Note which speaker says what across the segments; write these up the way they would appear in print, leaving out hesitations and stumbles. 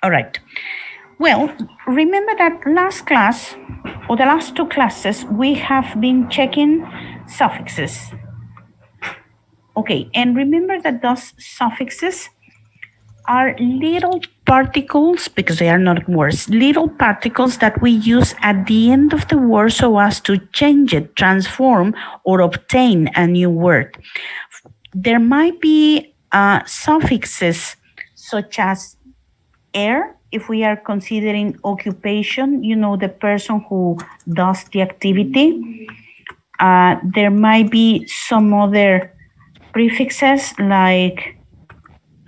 Speaker 1: All right. Well, remember that last class, or the last two classes, we have been checking suffixes. Okay, and remember that those suffixes are little particles, because they are not words, little particles that we use at the end of the word so as to change it, transform, or obtain a new word. There might be suffixes such as er, if we are considering occupation, the person who does the activity. There might be some other prefixes like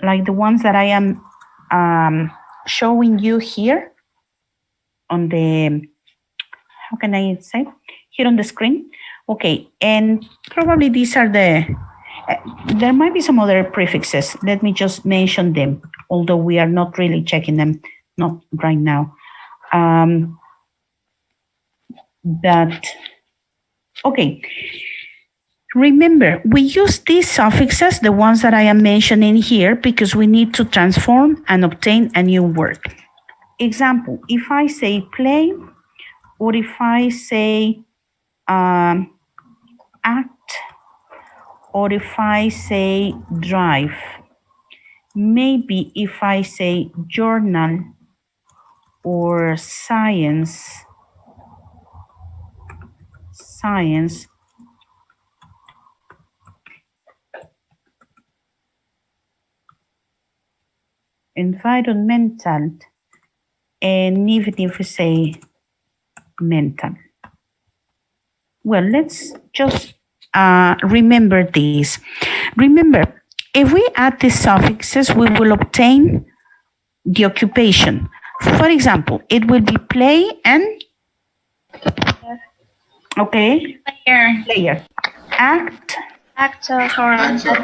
Speaker 1: the ones that I am showing you here on the, how can I say, here on the screen. Okay, and probably these are there might be some other prefixes. Let me just mention them, although we are not really checking them, not right now. Okay. Remember, we use these suffixes, the ones that I am mentioning here, because we need to transform and obtain a new word. Example, if I say play, or if I say act, or if I say drive, maybe if I say journal or science, environmental, and even if we say mental. Well, let's just remember this. Remember, if we add the suffixes, we will obtain the occupation. For example, it will be play and okay, player. Act,
Speaker 2: Actor.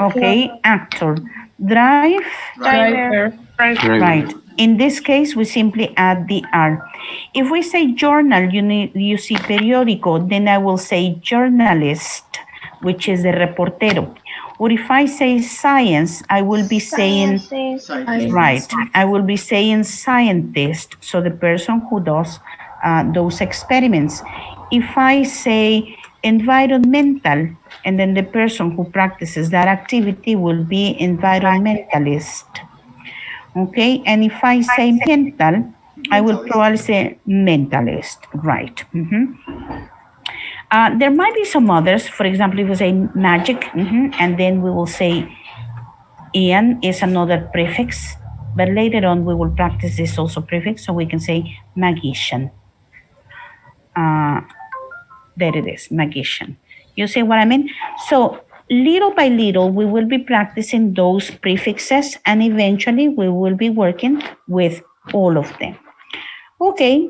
Speaker 1: okay, actor. Drive,
Speaker 2: Driver.
Speaker 1: right. In this case, we simply add the R. If we say journal, you see periódico, then I will say journalist, which is the reportero. Or if I say science, I will be saying, right, I will be saying scientist, so the person who does those experiments. If I say environmental, and then the person who practices that activity will be environmentalist. Okay, and if I say mental, I will probably say mentalist, right? There might be some others. For example, if we say magic, and then we will say Ian is another prefix, but later on we will practice this also prefix, so we can say magician. There it is, magician. You see what I mean? So little by little, we will be practicing those prefixes, and eventually we will be working with all of them. Okay,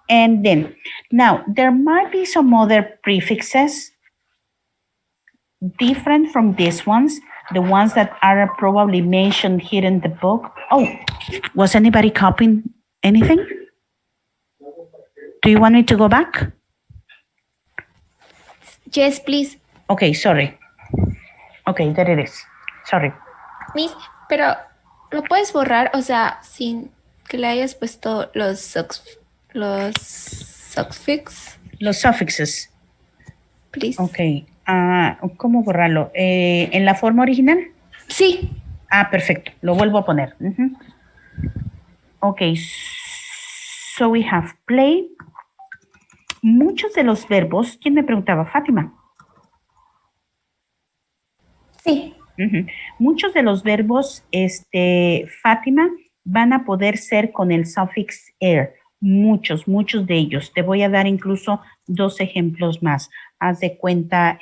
Speaker 1: and then, now, there might be some other prefixes different from these ones, the ones that are probably mentioned here in the book. Oh, was anybody copying anything? Do you want me to go back?
Speaker 2: Yes, please.
Speaker 1: Okay, sorry. Okay, there it is. Sorry.
Speaker 2: Miss, pero ¿lo puedes borrar? O sea, sin que le hayas puesto los suffix.
Speaker 1: Los suffixes.
Speaker 2: Please.
Speaker 1: Ok. ¿Cómo borrarlo? ¿En la forma original?
Speaker 2: Sí.
Speaker 1: Perfecto. Lo vuelvo a poner. Ok. So we have play. Muchos de los verbos, ¿quién me preguntaba? Fátima.
Speaker 2: Sí.
Speaker 1: Muchos de los verbos, Fátima, van a poder ser con el suffix er. Muchos de ellos. Te voy a dar incluso 2 ejemplos más. Haz de cuenta,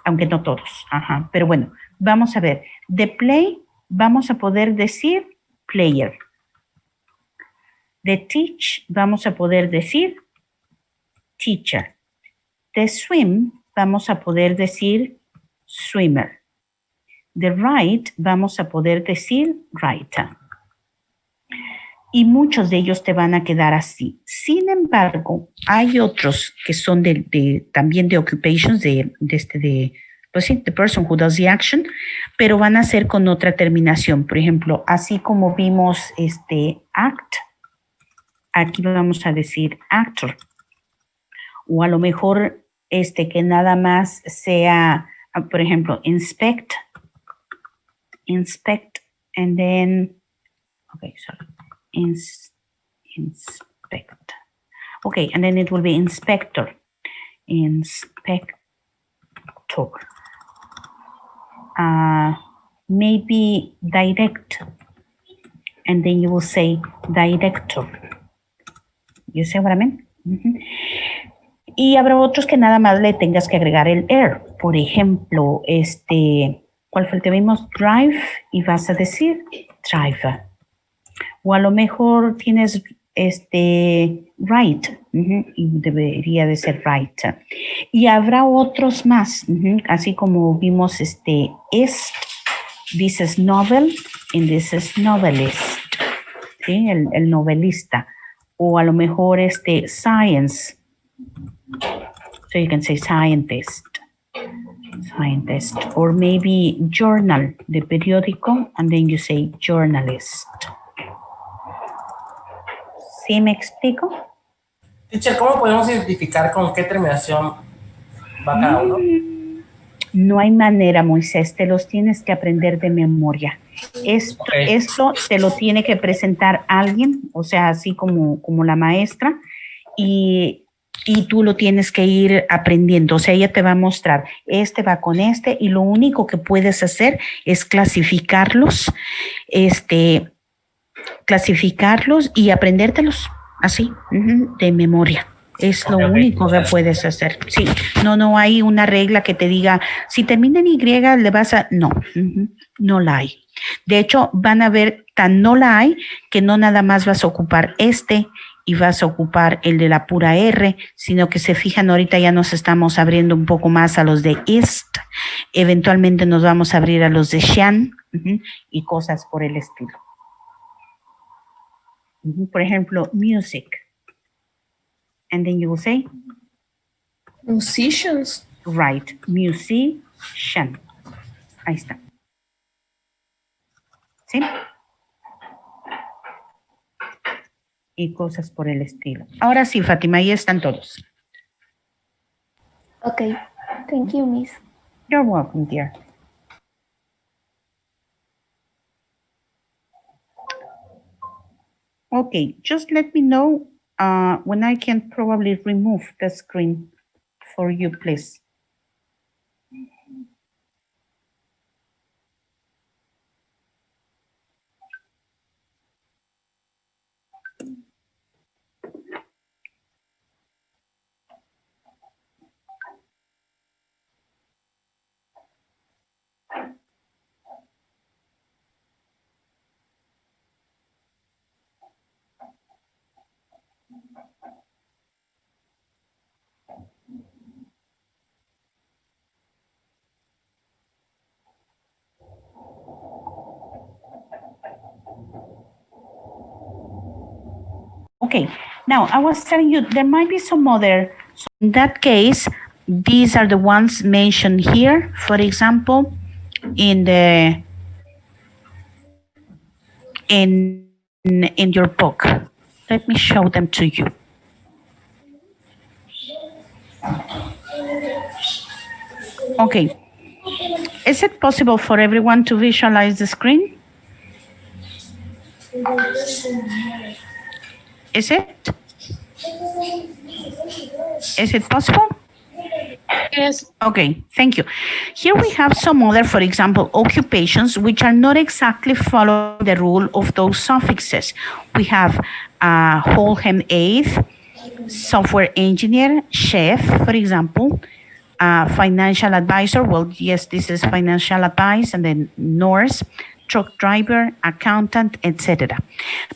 Speaker 1: aunque no todos. Pero bueno, vamos a ver. De play, vamos a poder decir player. De teach, vamos a poder decir teacher. De swim, vamos a poder decir swimmer. De write, vamos a poder decir writer. Y muchos de ellos te van a quedar así. Sin embargo, hay otros que son también de occupations, pues sí, the person who does the action, pero van a ser con otra terminación. Por ejemplo, así como vimos act, aquí vamos a decir actor. O a lo mejor que nada más sea, por ejemplo, inspect, and then, okay, sorry, inspect. Okay, and then it will be inspector. Maybe direct, and then you will say director. You see what I mean? Y habrá otros que nada más le tengas que agregar el air. Por ejemplo, ¿cuál fue el que vimos? Drive, y vas a decir driver. O a lo mejor tienes right, y debería de ser right. Y habrá otros más, así como vimos is, this is novel, and this is novelist, ¿sí? El novelista. O a lo mejor science, so you can say scientist, or maybe journal, the periódico, and then you say journalist. ¿Sí me explico?
Speaker 3: Teacher, ¿cómo podemos identificar con qué terminación va cada uno?
Speaker 1: No hay manera, Moisés, te los tienes que aprender de memoria. Esto te lo tiene que presentar alguien, o sea, así como la maestra, y tú lo tienes que ir aprendiendo. O sea, ella te va a mostrar, va con y lo único que puedes hacer es clasificarlos y aprendértelos así, de memoria. Es lo único que puedes hacer. Sí, no hay una regla que te diga, si termina en Y, le vas a... No, no la hay. De hecho, van a ver, tan no la hay, que no nada más vas a ocupar y vas a ocupar el de la pura R, sino que se fijan, ahorita ya nos estamos abriendo un poco más a los de ist, eventualmente nos vamos a abrir a los de shan, y cosas por el estilo. Por ejemplo, music. And then you will say?
Speaker 2: Musicians.
Speaker 1: Right, musician. Ahí está. ¿Sí? Y cosas por el estilo. Ahora sí, Fátima, ahí están todos.
Speaker 2: Okay, thank you, Miss.
Speaker 1: You're welcome, dear. Okay, just let me know when I can probably remove the screen for you, please. Okay, now I was telling you there might be some other, so in that case, these are the ones mentioned here, for example, in your book. Let me show them to you. Okay, is it possible for everyone to visualize the screen? Is it? Is it possible?
Speaker 2: Yes.
Speaker 1: Okay, thank you. Here we have some other, for example, occupations which are not exactly following the rule of those suffixes. We have Holhem aide, software engineer, chef, for example, financial advisor. Well, yes, this is financial advice, and then nurse, truck driver, accountant, etc.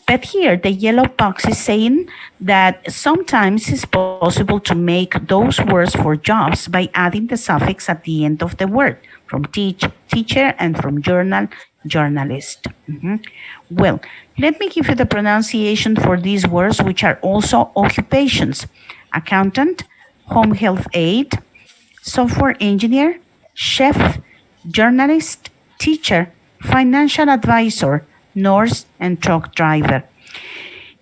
Speaker 1: But here the yellow box is saying that sometimes it's possible to make those words for jobs by adding the suffix at the end of the word, from teacher, and from journal, journalist. Well, let me give you the pronunciation for these words, which are also occupations: accountant, home health aide, software engineer, chef, journalist, teacher, financial advisor, nurse, and truck driver.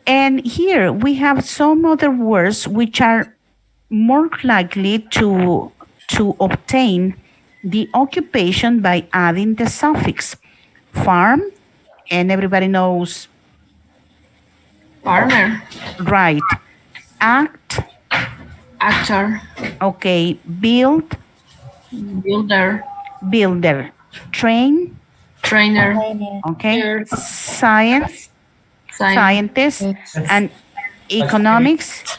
Speaker 1: And here we have some other words which are more likely to obtain the occupation by adding the suffix farm, and everybody knows,
Speaker 4: Farmer,
Speaker 1: right, act,
Speaker 4: actor,
Speaker 1: okay, build,
Speaker 4: builder,
Speaker 1: builder, train,
Speaker 4: trainer,
Speaker 1: okay, science,
Speaker 4: science,
Speaker 1: scientist, and economics,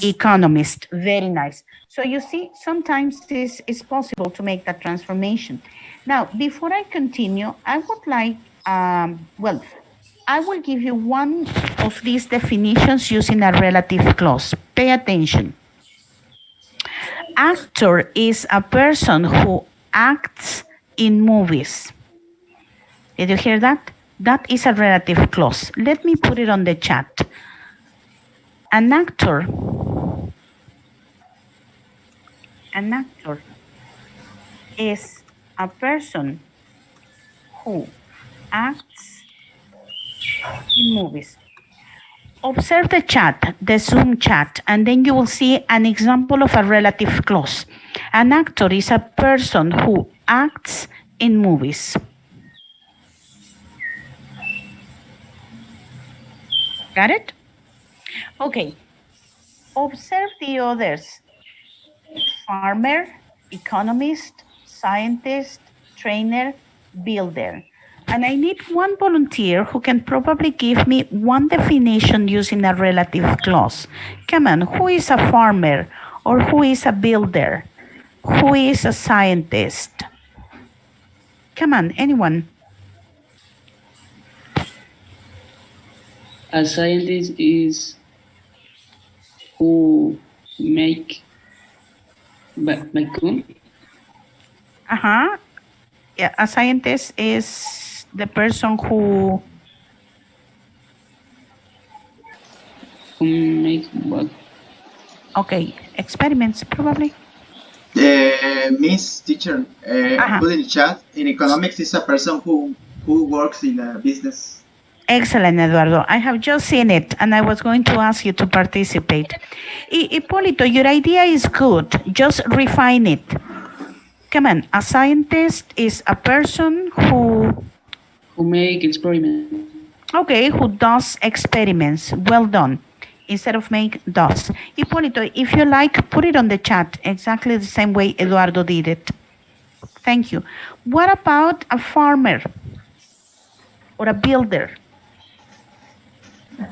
Speaker 1: economist. Very nice. So you see, sometimes this is possible to make that transformation. Now, before I continue, I would like, well, I will give you one of these definitions using a relative clause. Pay attention. Actor is a person who acts in movies. Did you hear that? That is a relative clause. Let me put it on the chat. An actor is a person who acts in movies. Observe the chat, the Zoom chat, and then you will see an example of a relative clause. An actor is a person who acts in movies. Got it? Okay. Observe the others. Farmer, economist, scientist, trainer, builder. And I need one volunteer who can probably give me one definition using a relative clause. Come on, who is a farmer or who is a builder? Who is a scientist? Come on, anyone?
Speaker 5: A scientist is who make vacuum.
Speaker 1: Yeah, a scientist is the person who
Speaker 5: Make what?
Speaker 1: okay, experiments probably.
Speaker 6: Miss Teacher, put in the chat, in economics is a person who works in a business.
Speaker 1: Excellent, Eduardo. I have just seen it and I was going to ask you to participate. Hipólito, your idea is good. Just refine it. Come on, a scientist is a person who
Speaker 5: make experiments.
Speaker 1: Okay, who does experiments. Well done. Instead of make, does. Hipólito, if you like, put it on the chat exactly the same way Eduardo did it. Thank you. What about a farmer or a builder?
Speaker 4: A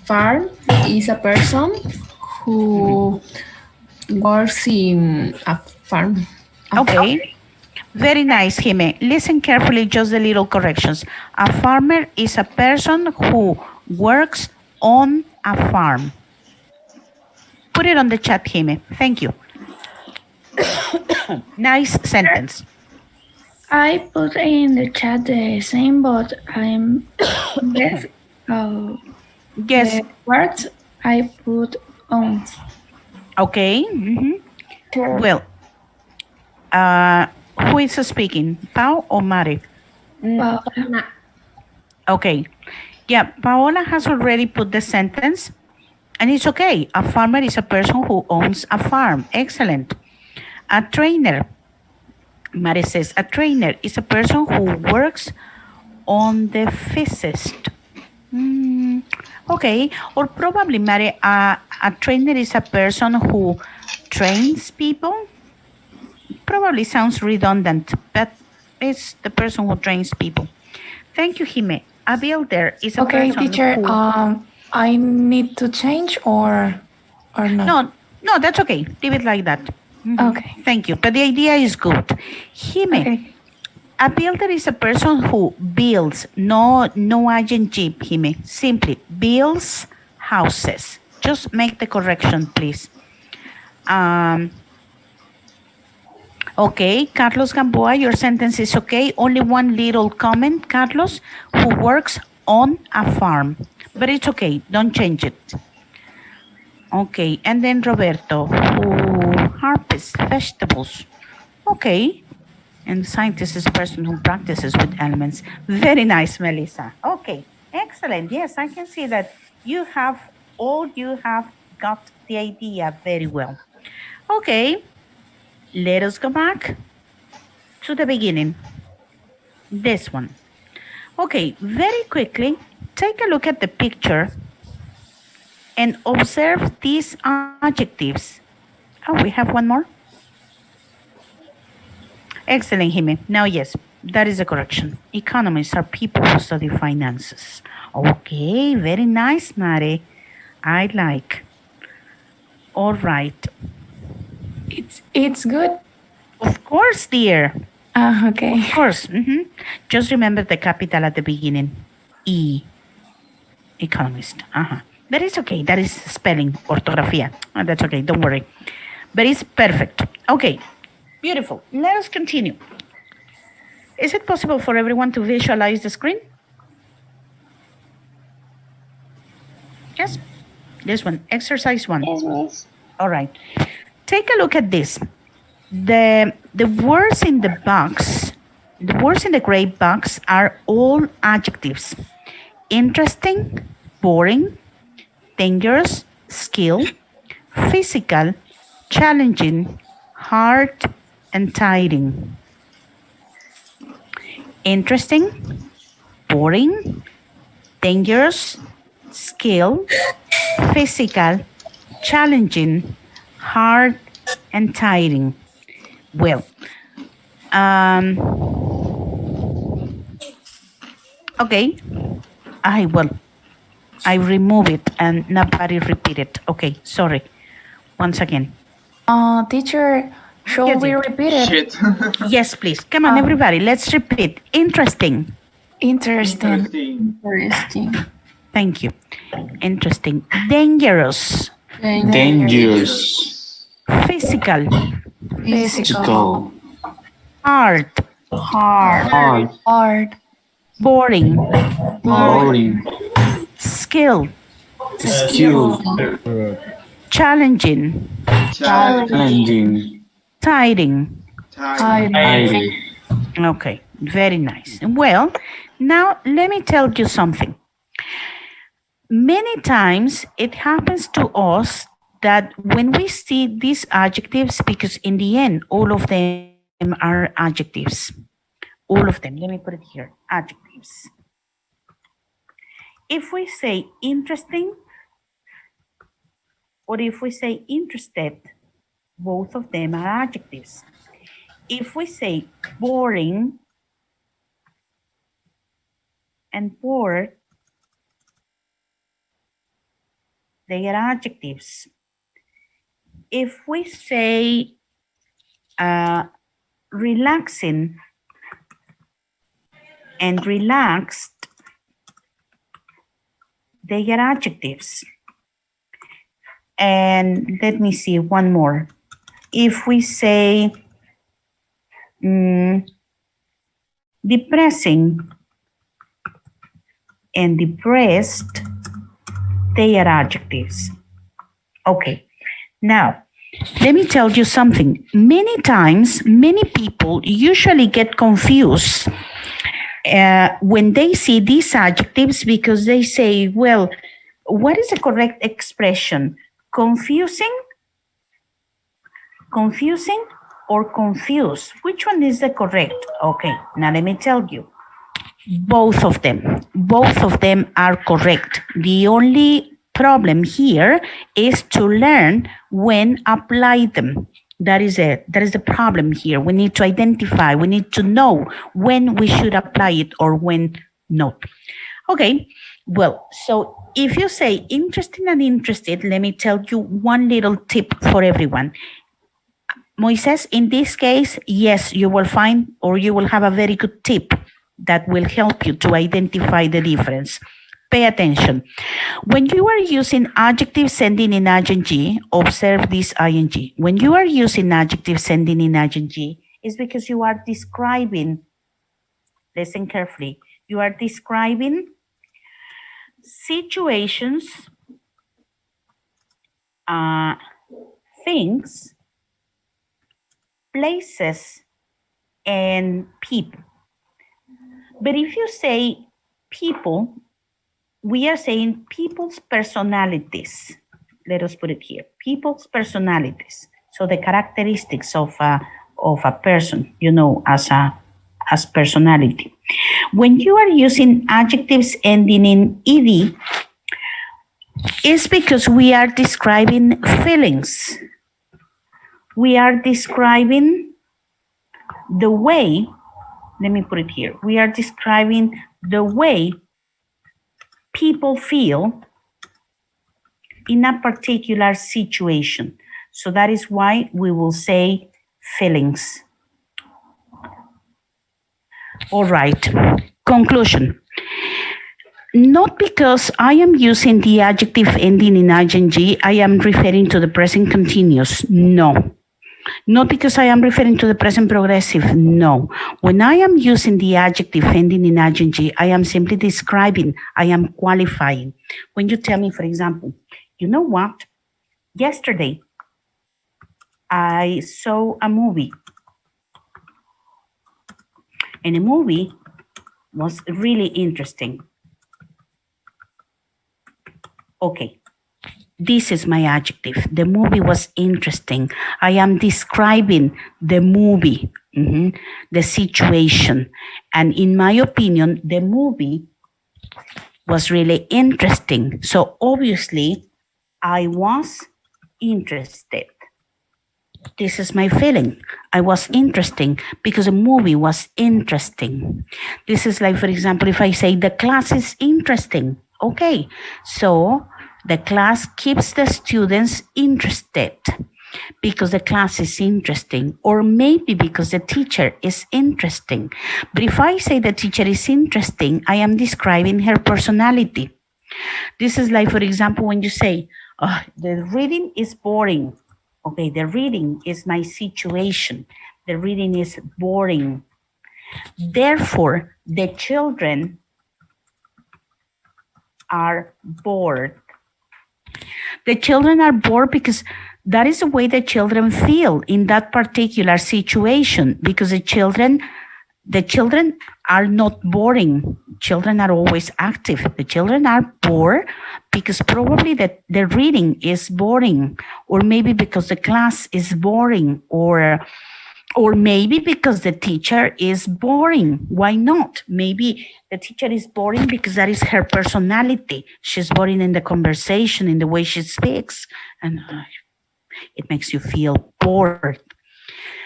Speaker 4: farm is a person who works in a farm.
Speaker 1: Okay. Very nice, Jime. Listen carefully, just the little corrections. A farmer is a person who works on a farm. Put it on the chat, Jime. Thank you. Nice sentence.
Speaker 7: I put in the chat the same, but I'm yes.
Speaker 1: Yes.
Speaker 7: The words I put on.
Speaker 1: Okay. Well, who is speaking? Pau or Mari?
Speaker 7: Paola.
Speaker 1: Okay. Yeah, Paola has already put the sentence, and it's okay. A farmer is a person who owns a farm. Excellent. A trainer. Mari says a trainer is a person who works on the physicist. Okay, or probably, Mari, a trainer is a person who trains people. Probably sounds redundant, but it's the person who trains people. Thank you, Jime. A builder is a person
Speaker 8: teacher,
Speaker 1: who...
Speaker 8: I need to change or not?
Speaker 1: No, that's okay. Leave it like that.
Speaker 8: Okay.
Speaker 1: Thank you. But the idea is good. Jime, a builder is a person who builds, no agency, Jime. Simply builds houses. Just make the correction, please. Okay, Carlos Gamboa, your sentence is okay. Only one little comment, Carlos, who works on a farm. but it's okay. Don't change it. Okay, and then Roberto, who harvests vegetables. Okay, and scientist is a person who practices with elements. Very nice, Melissa. Okay, excellent. Yes, I can see that you have got the idea very well. Okay, let us go back to the beginning. This one. Okay, very quickly, take a look at the picture and observe these adjectives. Oh, we have one more. Excellent, Jimmy. Now, yes, that is a correction. Economists are people who study finances. Okay, very nice, Mari. I like. All right.
Speaker 8: It's good.
Speaker 1: Of course, dear.
Speaker 8: Okay.
Speaker 1: Of course. Just remember the capital at the beginning. E. Economist. But it's okay. That is spelling, ortografía. That's okay. Don't worry. But it's perfect. Okay. Beautiful. Let us continue. Is it possible for everyone to visualize the screen? Yes. This one, exercise 1.
Speaker 9: Yes, miss.
Speaker 1: All right. Take a look at this. The words in the box, the words in the gray box are all adjectives. Interesting, boring, dangerous, skill, physical, challenging, hard, and tiring. Interesting, boring, dangerous, skill, physical, challenging, hard, and tiring. Well, okay. I remove it and nobody repeat it. Okay, sorry. Once again.
Speaker 8: Teacher, should we repeat it?
Speaker 6: Shit.
Speaker 1: Yes, please. Come on, everybody. Let's repeat. Interesting.
Speaker 8: Interesting.
Speaker 4: Interesting.
Speaker 1: Thank you. Interesting. Dangerous.
Speaker 5: Dangerous.
Speaker 1: Physical.
Speaker 8: Physical.
Speaker 1: Hard.
Speaker 8: Hard.
Speaker 1: Boring.
Speaker 5: Boring.
Speaker 1: Skill.
Speaker 5: Skill.
Speaker 1: Challenging.
Speaker 5: Challenging.
Speaker 1: Tiring.
Speaker 5: Tiring.
Speaker 1: Okay, very nice. Well, now let me tell you something. Many times it happens to us that when we see these adjectives, because in the end, all of them are adjectives. All of them. Let me put it here. Adjectives. If we say interesting, or if we say interested, both of them are adjectives. If we say boring and bored, they are adjectives. If we say relaxing and relaxed, they are adjectives. And let me see one more. If we say depressing and depressed, they are adjectives. Okay, now let me tell you something. Many times, many people usually get confused when they see these adjectives because they say, well, what is the correct expression? Confusing or confused? Which one is the correct? Okay, now let me tell you. Both of them are correct. The only problem here is to learn when apply them. That is it. That is the problem here. We need to identify, we need to know when we should apply it or when not. Okay, well, so if you say interesting and interested, let me tell you one little tip for everyone. Moises, in this case, yes, you will find or you will have a very good tip that will help you to identify the difference. Pay attention. When you are using adjectives ending in ing, observe this ing. When you are using adjectives ending in ing, it's because you are describing, listen carefully, you are describing situations, things, places, and people. But if you say people, we are saying people's personalities. Let us put it here. People's personalities. So the characteristics of a person, as personality. When you are using adjectives ending in ed, it's because we are describing feelings. We are describing the way, let me put it here. We are describing the way people feel in a particular situation. So that is why we will say feelings. All right, conclusion. Not because I am using the adjective ending in ing, I am referring to the present continuous. No. Not because I am referring to the present progressive. No. When I am using the adjective ending in ing, I am simply describing, I am qualifying. When you tell me, for example, you know what? Yesterday, I saw a movie. And the movie was really interesting. Okay, this is my adjective. The movie was interesting. I am describing the movie, the situation. And in my opinion, the movie was really interesting. So obviously, I was interested. This is my feeling. I was interesting because the movie was interesting. This is like, for example, if I say the class is interesting. Okay, so the class keeps the students interested because the class is interesting, or maybe because the teacher is interesting. But if I say the teacher is interesting, I am describing her personality. This is like, for example, when you say, oh, the reading is boring. Okay, the reading is my situation. The reading is boring. Therefore, the children are bored. The children are bored because that is the way the children feel in that particular situation, because the children are not boring. Children are always active. The children are bored because probably that the reading is boring, or maybe because the class is boring, or maybe because the teacher is boring. Why not? Maybe the teacher is boring because that is her personality. She's boring in the conversation, in the way she speaks, and it makes you feel bored.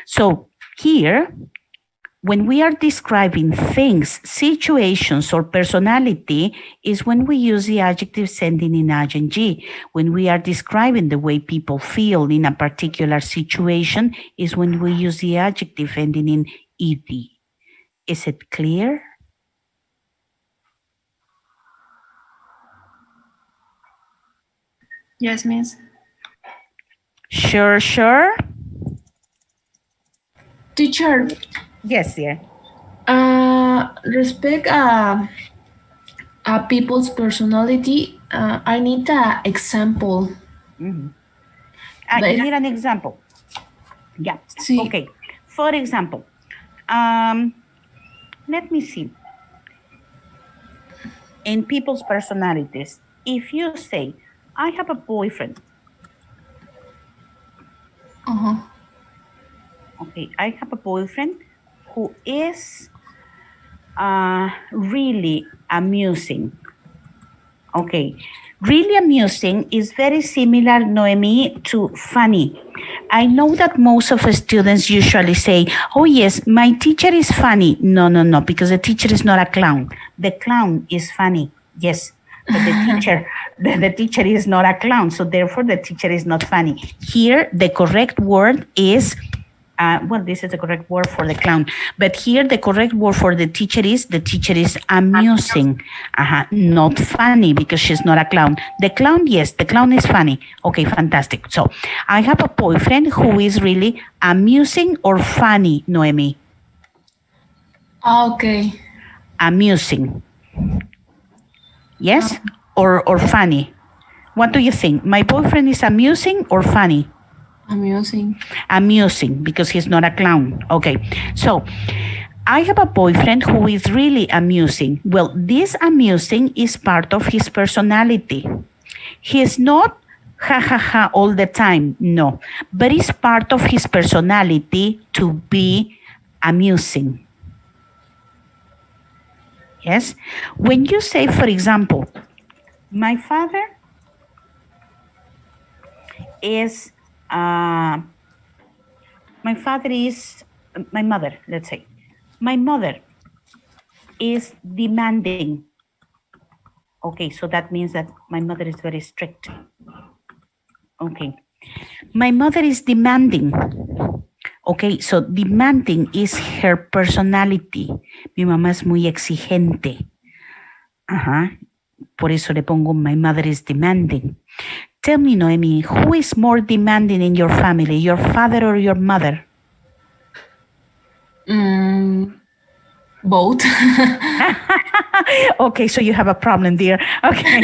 Speaker 1: So here, when we are describing things, situations, or personality, is when we use the adjectives ending in ing. When we are describing the way people feel in a particular situation, is when we use the adjective ending in ed. Is it clear?
Speaker 4: Yes, miss.
Speaker 1: Sure.
Speaker 4: Teacher,
Speaker 1: Yes, dear.
Speaker 4: respect people's personality. I need an example.
Speaker 1: You need an example. Yeah.
Speaker 4: Sí.
Speaker 1: Okay. For example, let me see. In people's personalities, if you say, I have a boyfriend. Okay, I have a boyfriend who is really amusing. Okay, really amusing is very similar, Noemi, to funny. I know that most of the students usually say, oh yes, my teacher is funny. No, because the teacher is not a clown. The clown is funny, yes. But the teacher is not a clown, so therefore the teacher is not funny. Here, the correct word is, this is the correct word for the clown, but here the correct word for the teacher is amusing, not funny, because she's not a clown. The clown, yes, the clown is funny. Okay, fantastic. So I have a boyfriend who is really amusing or funny, Noemi?
Speaker 4: Okay.
Speaker 1: Amusing. Yes? or funny? What do you think? My boyfriend is amusing or funny?
Speaker 4: Amusing.
Speaker 1: Amusing, because he's not a clown. Okay, so I have a boyfriend who is really amusing. Well, this amusing is part of his personality. He is not ha ha ha all the time, no, but it's part of his personality to be amusing. Yes? When you say, for example, my father is, my mother, let's say. My mother is demanding. Okay, so that means that my mother is very strict. Okay. My mother is demanding. Okay, so demanding is her personality. Mi mamá es muy exigente. Ajá. Por eso le pongo my mother is demanding. Tell me, Noemi, who is more demanding in your family, your father or your mother?
Speaker 4: Both.
Speaker 1: Okay, so you have a problem, dear. Okay,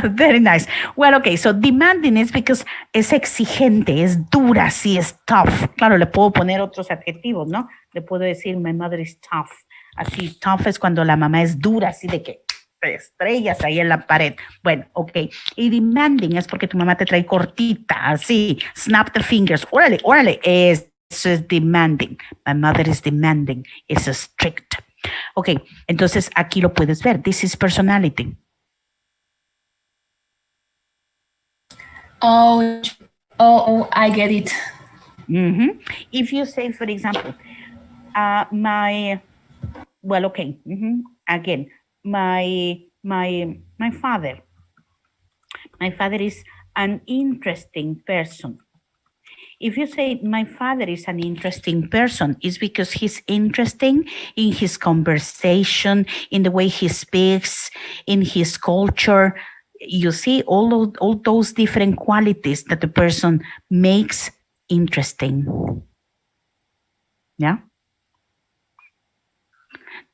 Speaker 1: very nice. Well, okay, so demanding is because es exigente, es dura, sí, es tough. Claro, le puedo poner otros adjetivos, ¿no? Le puedo decir, my mother is tough. Así, tough es cuando la mamá es dura, así de que te estrellas ahí en la pared. Bueno, ok. Y demanding es porque tu mamá te trae cortita, así, snap the fingers. Órale, órale, eso es demanding. My mother is demanding, is strict. Ok, entonces aquí lo puedes ver. This is personality.
Speaker 4: Oh, I get it.
Speaker 1: Mm-hmm. If you say, for example, again, my father is an interesting person. If you say my father is an interesting person, it's because he's interesting in his conversation, in the way he speaks, in his culture. You see all those different qualities that the person makes interesting. Yeah.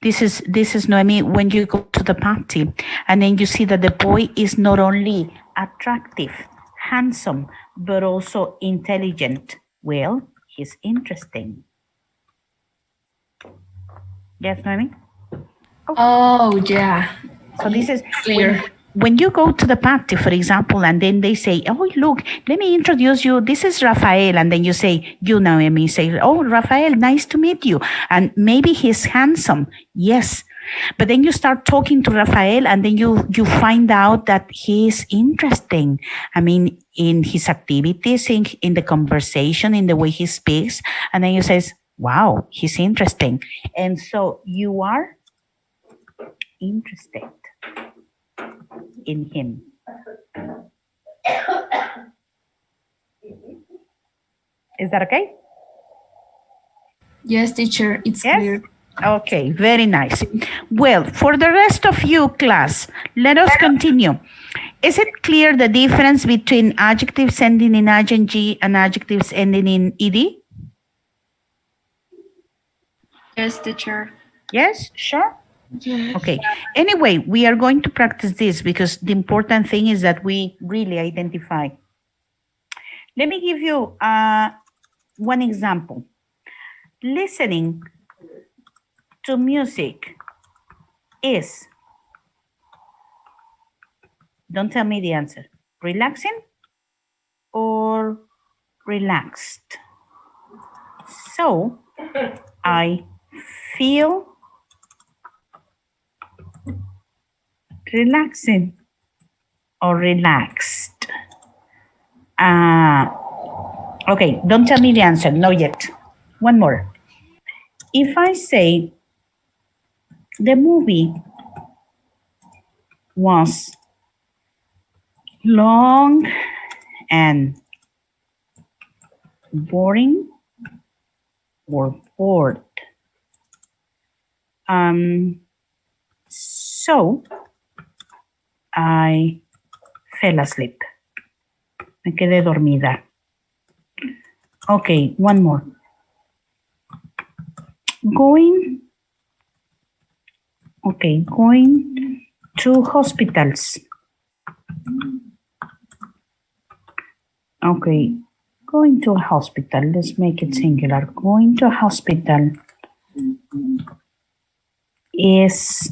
Speaker 1: This is Noemi, when you go to the party and then you see that the boy is not only attractive, handsome, but also intelligent. Well, he's interesting. Yes, Noemi?
Speaker 4: Okay. Oh, yeah.
Speaker 1: So this is
Speaker 4: clear.
Speaker 1: When you go to the party, for example, and then they say, oh, look, let me introduce you. This is Rafael. And then you say, you know him. You say, oh, Rafael, nice to meet you. And maybe he's handsome. Yes. But then you start talking to Rafael and then you find out that he's interesting. I mean, in his activities, in the conversation, in the way he speaks. And then you say, wow, he's interesting. And so you are interested in him. Is that okay?
Speaker 4: Yes, teacher, it's clear.
Speaker 1: Okay, very nice. Well, for the rest of you, class, let us continue. Is it clear the difference between adjectives ending in ing and adjectives ending in ed?
Speaker 2: Yes, teacher.
Speaker 1: Yes, sure.
Speaker 2: Yes.
Speaker 1: Okay. Anyway, we are going to practice this because the important thing is that we really identify. Let me give you one example. Listening to music is, don't tell me the answer, relaxing or relaxed? So I feel relaxing or relaxed. Okay, don't tell me the answer, no yet. One more. If I say the movie was long and boring or bored, so I fell asleep. Me quedé dormida. Okay, one more. Going to hospitals Okay, going to a hospital. Let's make it singular. Going to a hospital is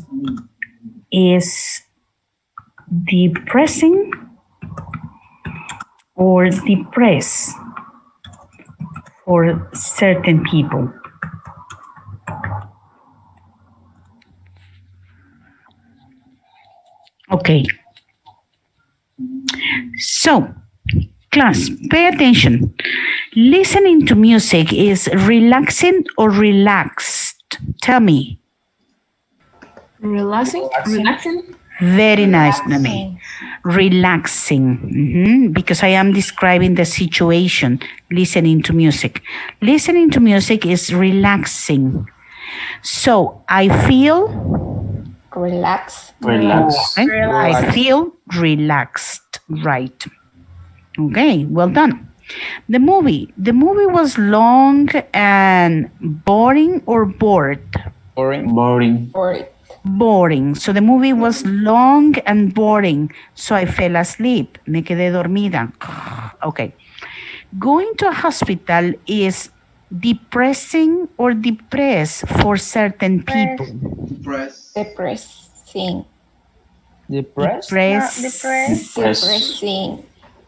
Speaker 1: depressing or depress for certain people. Okay. So, class, pay attention. Listening to music is relaxing or relaxed? Tell me.
Speaker 4: Relaxing? Relaxing?
Speaker 1: Very nice, Nami. Relaxing. Because I am describing the situation, listening to music. Listening to music is relaxing. So I feel
Speaker 2: Relax.
Speaker 5: Relax.
Speaker 1: okay? I feel relaxed. Right. Okay, well done. The movie was long and boring or bored?
Speaker 5: Boring.
Speaker 1: Boring. So the movie was long and boring. So I fell asleep. Me quedé dormida. Okay. Going to a hospital is depressing or depressed for certain people.
Speaker 2: Depressing.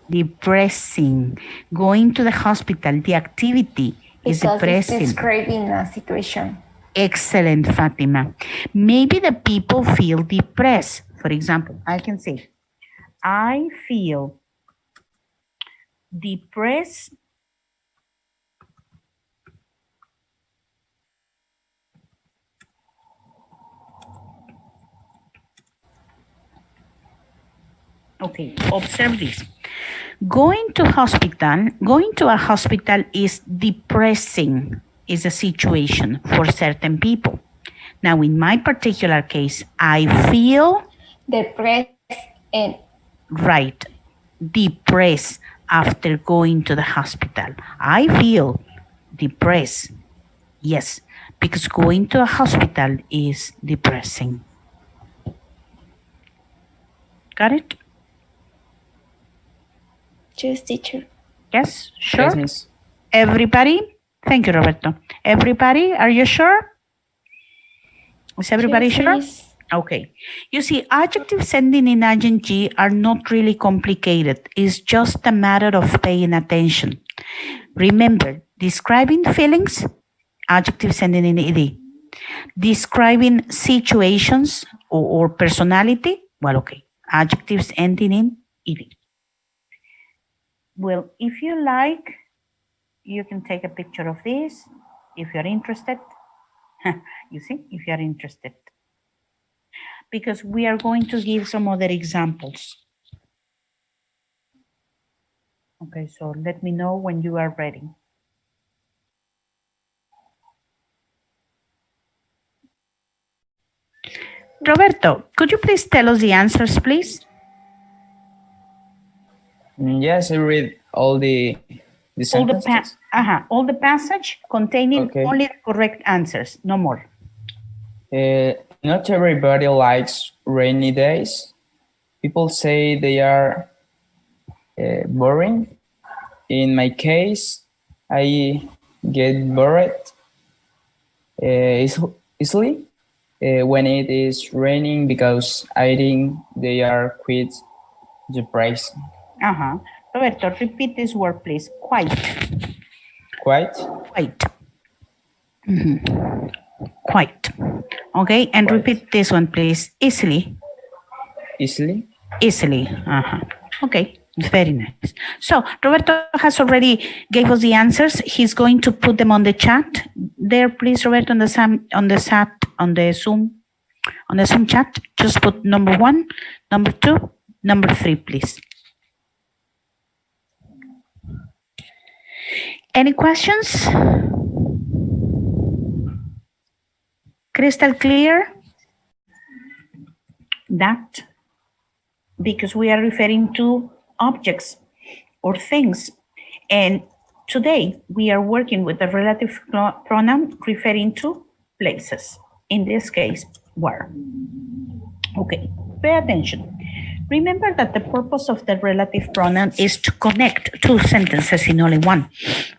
Speaker 1: Depressing. Going to the hospital, the activity is
Speaker 2: Because
Speaker 1: depressing.
Speaker 2: it's describing a situation.
Speaker 1: Excellent, Fatima. Maybe the people feel depressed. For example, I can say, I feel depressed Okay, observe this. Going to a hospital is depressing, is a situation for certain people. Now, in my particular case, I feel
Speaker 2: depressed and
Speaker 1: right, depressed after going to the hospital. I feel depressed. Yes, because going to a hospital is depressing. Got it?
Speaker 2: Yes, teacher.
Speaker 1: Yes, sure. Yes, miss. Everybody? Thank you, Roberto. Everybody, are you sure? Is everybody
Speaker 2: Yes,
Speaker 1: sure?
Speaker 2: miss.
Speaker 1: Okay. You see, adjectives ending in ing are not really complicated. It's just a matter of paying attention. Remember, describing feelings, adjectives ending in ed. Describing situations or personality, well, okay, adjectives ending in ed. Well, if you like, you can take a picture of this if you're interested. You see, if you're interested. Because we are going to give some other examples. Okay, so let me know when you are ready. Roberto, could you please tell us the answers, please?
Speaker 9: Yes, I read all the sentences.
Speaker 1: All the passage containing only the correct answers, no more.
Speaker 9: Not everybody likes rainy days. People say they are boring. In my case, I get bored easily when it is raining because I think they are quite depressing.
Speaker 1: Roberto, repeat this word, please. Quite.
Speaker 9: Quite?
Speaker 1: Quite. Quite. Okay, and quite. Repeat this one, please. Easily.
Speaker 9: Easily?
Speaker 1: Easily. Okay, very nice. So Roberto has already gave us the answers. He's going to put them on the chat. There, please, Roberto, on the Zoom chat. Just put number 1, number 2, number 3, please. Any questions? Crystal clear? That because we are referring to objects or things. And today we are working with the relative pronoun referring to places. In this case, where. Okay, pay attention. Remember that the purpose of the relative pronoun is to connect two sentences in only one.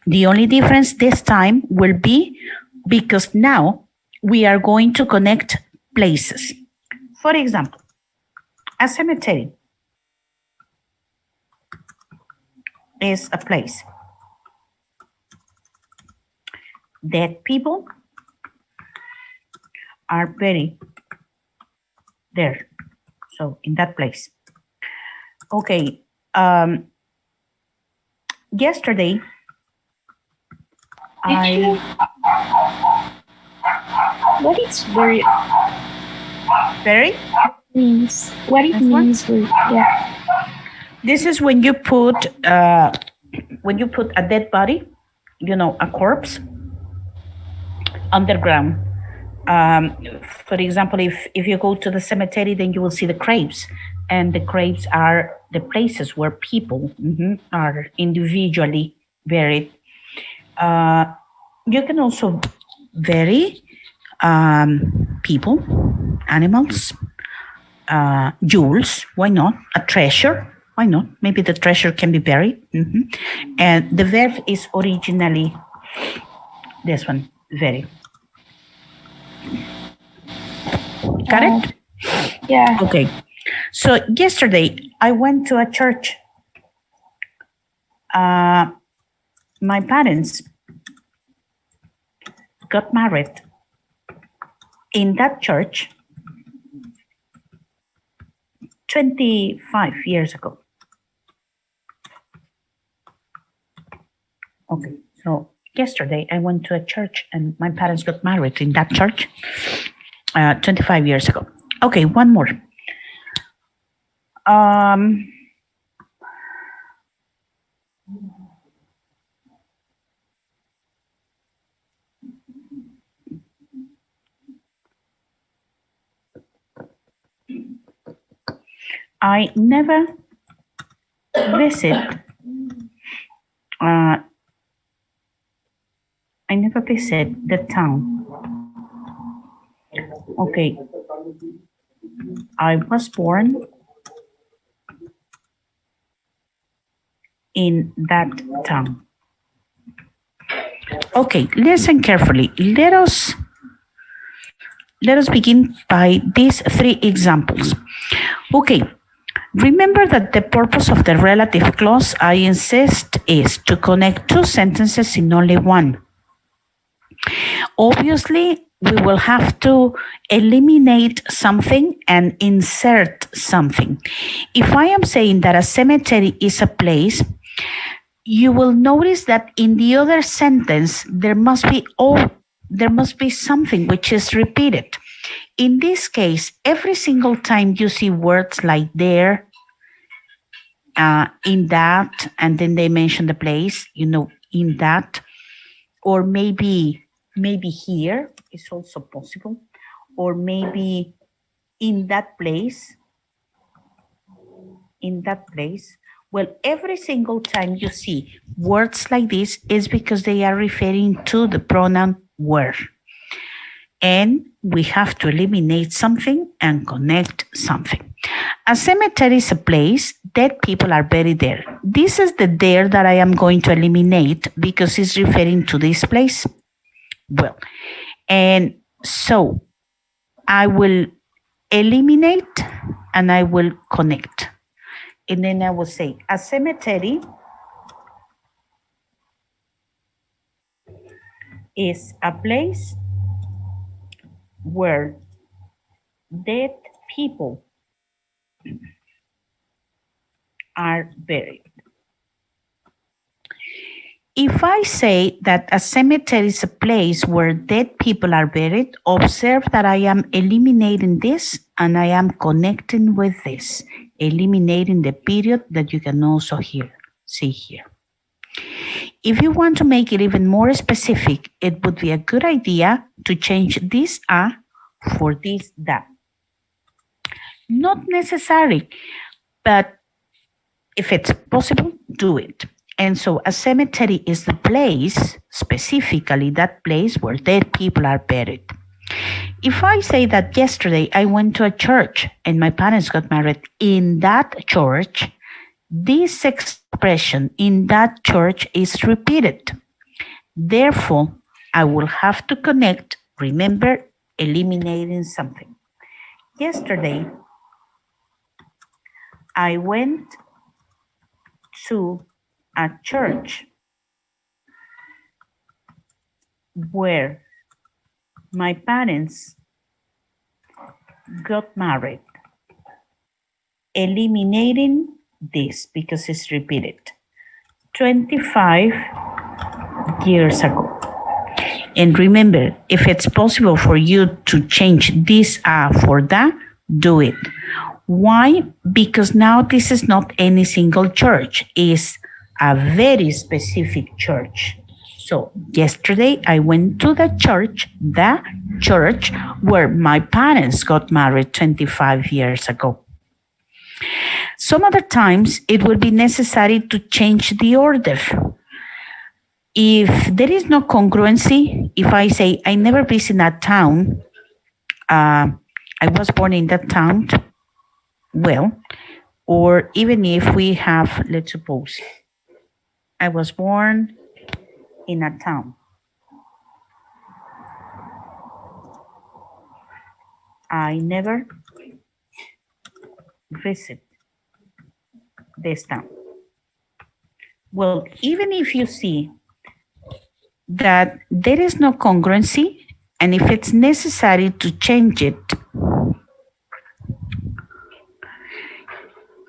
Speaker 1: The only difference this time will be because now we are going to connect places. For example, a cemetery is a place. Dead people are buried there, so in that place. Okay, yesterday
Speaker 7: What is very
Speaker 1: Very?
Speaker 7: means? What it means? Yeah.
Speaker 1: This is when you put a dead body, a corpse, underground. For example, if you go to the cemetery, then you will see the graves, and the graves are the places where people are individually buried. You can also bury people, animals, jewels. Why not? A treasure. Why not? Maybe the treasure can be buried. And the verb is originally this one, very. Got it?
Speaker 7: Yeah.
Speaker 1: Okay. So yesterday I went to a church. My parents got married in that church 25 years ago. Okay, so yesterday I went to a church and my parents got married in that church 25 years ago. Okay, one more. I never visit the town. Okay. I was born in that town. Okay, listen carefully. Let us begin by these three examples. Okay, remember that the purpose of the relative clause, I insist, is to connect two sentences in only one. Obviously, we will have to eliminate something and insert something. If I am saying that a cemetery is a place, you will notice that in the other sentence, there must be something which is repeated. In this case, every single time you see words like there, in that, and then they mention the place, in that, or maybe here is also possible, or maybe in that place. Well, every single time you see words like this is because they are referring to the pronoun where. And we have to eliminate something and connect something. A cemetery is a place, dead people are buried there. This is the there that I am going to eliminate because it's referring to this place. Well, and so I will eliminate and I will connect. And then I will say a cemetery is a place where dead people are buried. If I say that a cemetery is a place where dead people are buried, observe that I am eliminating this and I am connecting with this, eliminating the period that you can also see here. If you want to make it even more specific, it would be a good idea to change this a for this that. Not necessary, but if it's possible, do it. And so a cemetery is the place, specifically that place where dead people are buried. if I say that yesterday I went to a church and my parents got married in that church, this expression in that church is repeated. Therefore, I will have to connect, remember, eliminating something. Yesterday, I went to a church where my parents got married, eliminating this because it's repeated 25 years ago. And remember, if it's possible for you to change this for that, do it. Why? Because now this is not any single church, it's a very specific church. So yesterday I went to the church where my parents got married 25 years ago. Some other times it will be necessary to change the order. If there is no congruency, if I say I never visit that town, I was born in that town, well, or even if we have, let's suppose, I was born in a town. I never visit this town. Well, even if you see that there is no congruency, and if it's necessary to change it,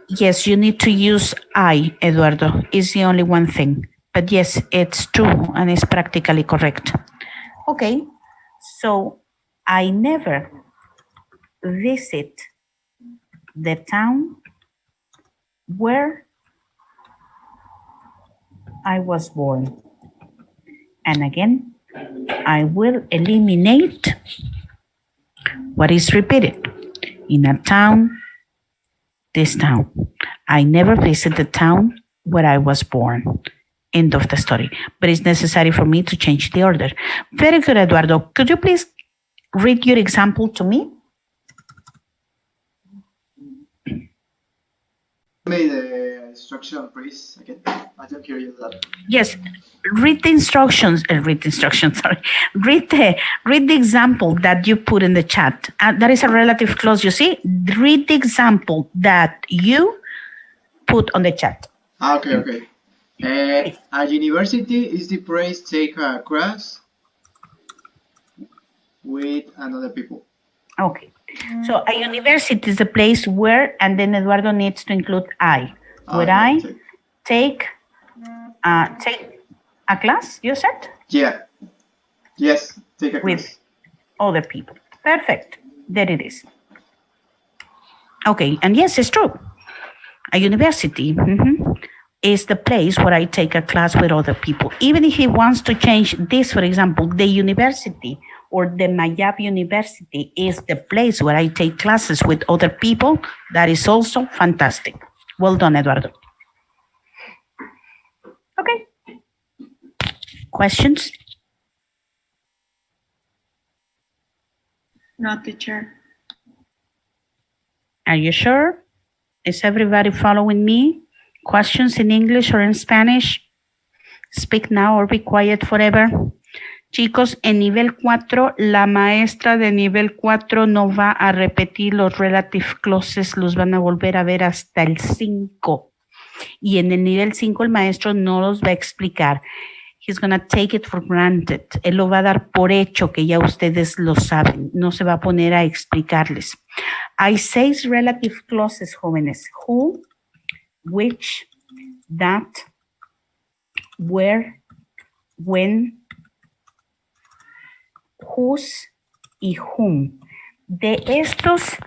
Speaker 1: yes, you need to use I, Eduardo, is the only one thing. But yes, it's true and it's practically correct. Okay, so I never visit the town where I was born. And again, I will eliminate what is repeated. In a town, this town. I never visit the town where I was born. End of the story. But it's necessary for me to change the order. Very good, Eduardo. Could you please read your example to me?
Speaker 6: Me the instruction, please. Again, I don't hear you that.
Speaker 1: Yes, read the instructions. Sorry. Read the example that you put in the chat. That is a relative clause. You see, read the example that you put on the chat.
Speaker 6: Okay. A university is the place take a class with another people.
Speaker 1: Okay. So a university is a place where, and then Eduardo needs to include I. Where I take a class, you said?
Speaker 6: Yeah. Yes, take a class.
Speaker 1: With other people. Perfect. There it is. Okay, and yes, it's true. A university is the place where I take a class with other people. Even if he wants to change this, for example, the university or the Mayab University is the place where I take classes with other people, that is also fantastic. Well done, Eduardo. Okay. Questions?
Speaker 7: No, teacher.
Speaker 1: Are you sure? Is everybody following me? Questions in English or in Spanish? Speak now or be quiet forever. Chicos, en nivel 4, la maestra de nivel 4 no va a repetir los relative clauses, los van a volver a ver hasta el 5. Y en el nivel 5 el maestro no los va a explicar. He's going to take it for granted. Él lo va a dar por hecho que ya ustedes lo saben. No se va a poner a explicarles. Hay 6 relative clauses, jóvenes. Who, which, that, where, when, whose y whom. De estos,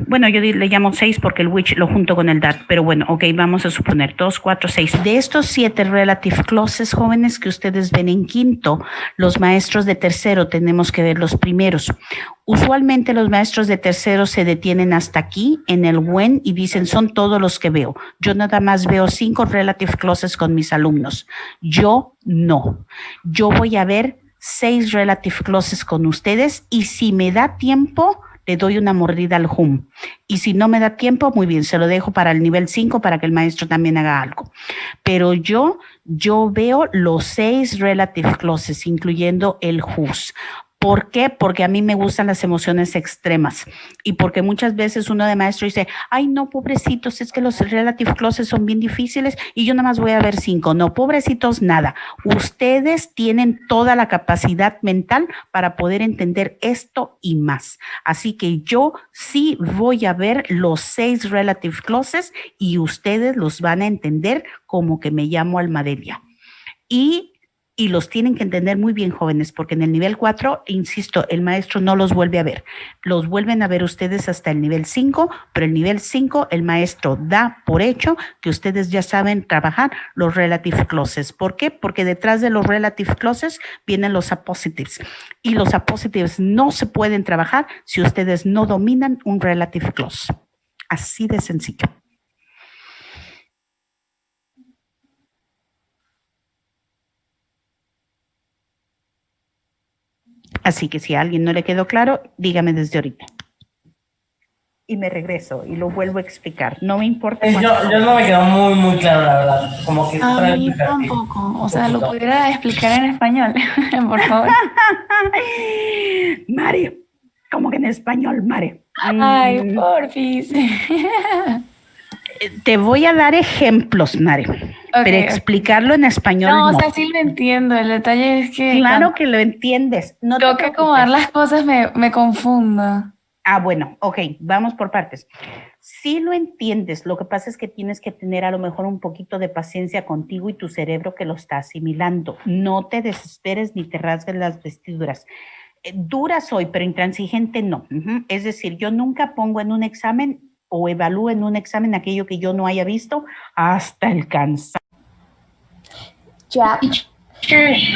Speaker 1: bueno, yo le llamo 6 porque el which lo junto con el that, pero bueno, ok, vamos a suponer 2, 4, 6. De estos 7 relative clauses, jóvenes, que ustedes ven en quinto, los maestros de tercero tenemos que ver los primeros. Usualmente los maestros de tercero se detienen hasta aquí en el when y dicen son todos los que veo. Yo nada más veo 5 relative clauses con mis alumnos. Yo no. Yo voy a ver 6 relative clauses con ustedes y si me da tiempo, le doy una mordida al hum. Y si no me da tiempo, muy bien, se lo dejo para el nivel 5 para que el maestro también haga algo. Pero yo veo los 6 relative clauses, incluyendo el whose. ¿Por qué? Porque a mí me gustan las emociones extremas y porque muchas veces uno de maestro dice, ay no, pobrecitos, es que los relative clauses son bien difíciles y yo nada más voy a ver 5. No, pobrecitos, nada. Ustedes tienen toda la capacidad mental para poder entender esto y más. Así que yo sí voy a ver los 6 relative clauses y ustedes los van a entender como que me llamo Almadelia. Y los tienen que entender muy bien, jóvenes, porque en el nivel 4, insisto, el maestro no los vuelve a ver. Los vuelven a ver ustedes hasta el nivel 5, pero el nivel 5 el maestro da por hecho que ustedes ya saben trabajar los relative clauses. ¿Por qué? Porque detrás de los relative clauses vienen los appositives. Y los appositives no se pueden trabajar si ustedes no dominan un relative clause. Así de sencillo. Así que si a alguien no le quedó claro, dígame desde ahorita. Y me regreso y lo vuelvo a explicar. No me importa.
Speaker 3: Yo no me quedó muy claro, la verdad. Como que
Speaker 7: A mí tampoco. O sea, ¿lo pudiera explicar en español, por favor?
Speaker 1: Mari, como que en español, Mari.
Speaker 7: Ay, porfis.
Speaker 1: Te voy a dar ejemplos, Mari. Pero explicarlo en español
Speaker 7: no. O sea, sí lo entiendo. El detalle es que...
Speaker 1: Claro que lo entiendes. No
Speaker 7: tengo que acomodar las cosas, me confundo.
Speaker 1: Ah, bueno, ok, vamos por partes. Sí lo entiendes, lo que pasa es que tienes que tener a lo mejor un poquito de paciencia contigo y tu cerebro que lo está asimilando. No te desesperes ni te rasgues las vestiduras. Dura soy, pero intransigente no. Es decir, yo nunca pongo en un examen o evalúo en un examen aquello que yo no haya visto hasta el cansancio.
Speaker 2: Jack,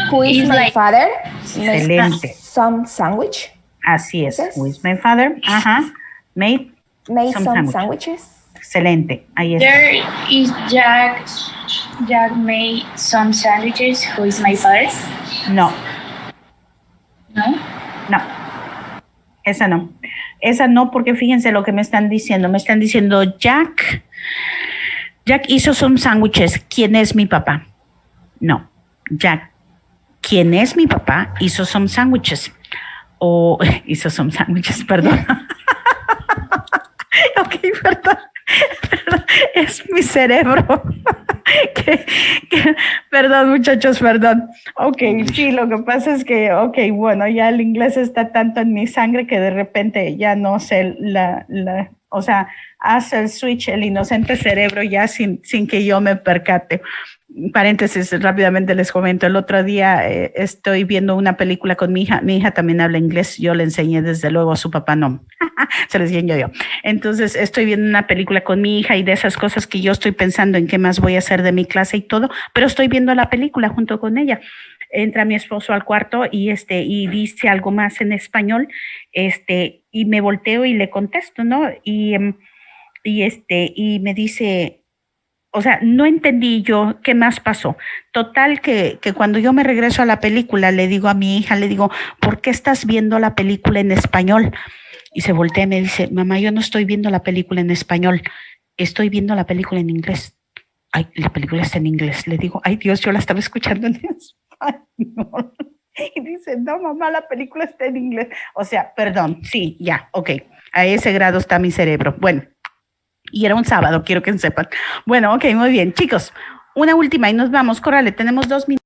Speaker 2: who is my father?
Speaker 1: Excelente.
Speaker 2: Some sandwich.
Speaker 1: Así es. Who is my father? Made
Speaker 2: some sandwiches.
Speaker 1: Excelente. Ahí está.
Speaker 7: There is Jack. Jack made some sandwiches. Who is my father?
Speaker 1: No.
Speaker 7: ¿No?
Speaker 1: No. Esa no. Esa no, porque fíjense lo que me están diciendo. Me están diciendo, Jack hizo some sandwiches. ¿Quién es mi papá? No. Jack, ¿quién es mi papá? Hizo some sandwiches. O hizo some sandwiches, perdón. Ok, perdón. Es mi cerebro. Perdón, muchachos, perdón. Ok, sí, lo que pasa es que, bueno, ya el inglés está tanto en mi sangre que de repente ya no sé o sea, hace el switch el inocente cerebro ya sin que yo me percate. Paréntesis, rápidamente les comento, el otro día estoy viendo una película con mi hija también habla inglés, yo le enseñé desde luego, a su papá no, se lo enseñé yo. Entonces estoy viendo una película con mi hija y de esas cosas que yo estoy pensando en qué más voy a hacer de mi clase y todo, pero estoy viendo la película junto con ella. Entra mi esposo al cuarto y dice algo más en español, y me volteo y le contesto, ¿no? Y me dice, o sea, no entendí yo qué más pasó. Total que cuando yo me regreso a la película, le digo a mi hija, le digo, ¿por qué estás viendo la película en español? Y se voltea y me dice, mamá, yo no estoy viendo la película en español, estoy viendo la película en inglés. Ay, la película está en inglés. Le digo, ay Dios, yo la estaba escuchando en español. Y dice, no, mamá, la película está en inglés. O sea, perdón, sí, ya, ok. A ese grado está mi cerebro. Bueno. Y era un sábado, quiero que sepan. Bueno, ok, muy bien. Chicos, una última y nos vamos. Córrale, tenemos 2 minutos.